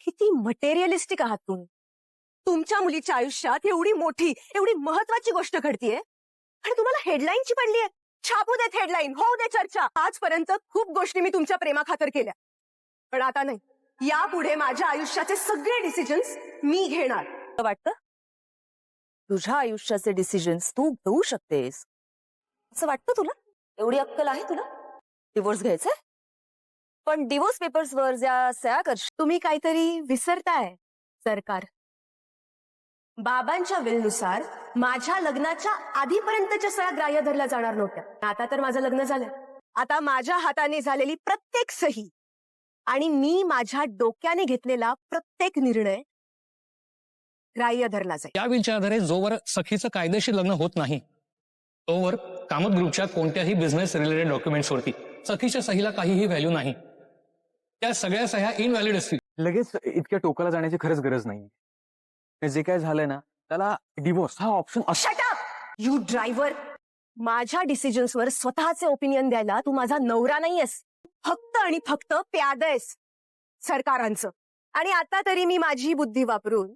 किती मटेरियलिस्टिक आहात तुम्ही. तुमच्या मुलीच्या आयुष्यात एवढी मोठी एवढी महत्वाची गोष्ट घडतीये आणि तुम्हाला हेडलाईनची पडलीये. छापू देत हेडलाईन, होऊ दे चर्चा. आजपर्यंत खूप गोष्टी मी तुमच्या प्रेमाखातर केल्या, पण आता नाही. यापुढे माझ्या आयुष्याचे सगळे डिसिजन्स मी घेणार. वाटतं तुझ्या आयुष्याचे डिसिजन्स तू घेऊ शकतेस असं वाटतं तुला? एवढी अक्कल आहे तुला? डिवोर्स घ्यायचंय, पण डिवोर्स पेपर्स वर ज्या सह्या करशील. तुम्ही काहीतरी विसरताय सरकार. बाबांच्या विलनुसार माझ्या लग्नाच्या आधीपर्यंतच्या सह्या ग्राह्य धरल्या जाणार नव्हत्या. आता तर माझं लग्न झालंय. आता माझ्या हाताने झालेली प्रत्येक सही आणि मी माझ्या डोक्याने घेतलेला प्रत्येक निर्णय ग्राह्य धरला जाईल. या विलच्या आधारे जोवर सखीचं कायदेशीर लग्न होत नाही तोवर कामत ग्रुपच्या कोणत्याही बिझनेस रिलेटेड डॉक्युमेंट्सवरती सखीच्या सहीला काहीही व्हॅल्यू नाही. त्या सगळ्या सह्या इनव्हॅलिड असतील. लगेच इतक्या टोकाला जाण्याची खरंच गरज नाही. जे काय झालंय ना त्याला डिवोर्स हा option. Shut up you driver. माझ्या डिसिजन्सवर स्वतःचे ओपिनियन द्यायला तू माझा नवरा नाहीयेस, फक्त आणि फक्त प्यादा आहेस सरकारांचं. आणि आता तरी मी माझी बुद्धी वापरून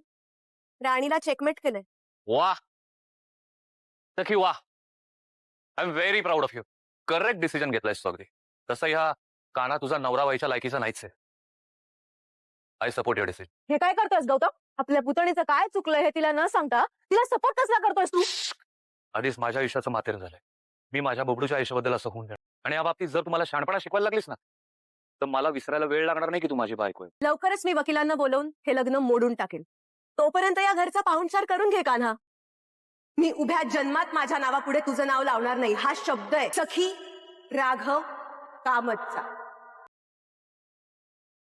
राणीला चेकमेट केलंय. वाह सखी वाह, I am very proud of you. Correct decision घेतलायस तू अगदी. तसं ह्या काना तुझा नवरा व्हायच्या लायकीचा नाहीच आहे. I support your decision. हे काय करतोयस गौतम? आपल्या पुतणीचं काय चुकलंय हे तिला न सांगता तिला सपोर्ट कसला करतोयस तू? आधीच माझ्या आयुष्याचं मातेर झालंय. मी माझ्या बबडूच्या आयुष्याबद्दल असं होऊन जाणार. आणि या बाबतीत जर तुम्हाला शहाणपणा शिकवायला लागलीस ना तर मला विसरायला वेळ लागणार नाही की तू माझी बायको आहे. लवकरच मी वकिलांना बोलवून हे लग्न मोडून टाकेल. तोपर्यंत या घरचा पाहुणचार करून घे कान्हा. मी उभ्या जन्मात माझ्या नावापुढे तुझं नाव लावणार नाही. हा शब्द आहे सखी राघव कामतचा.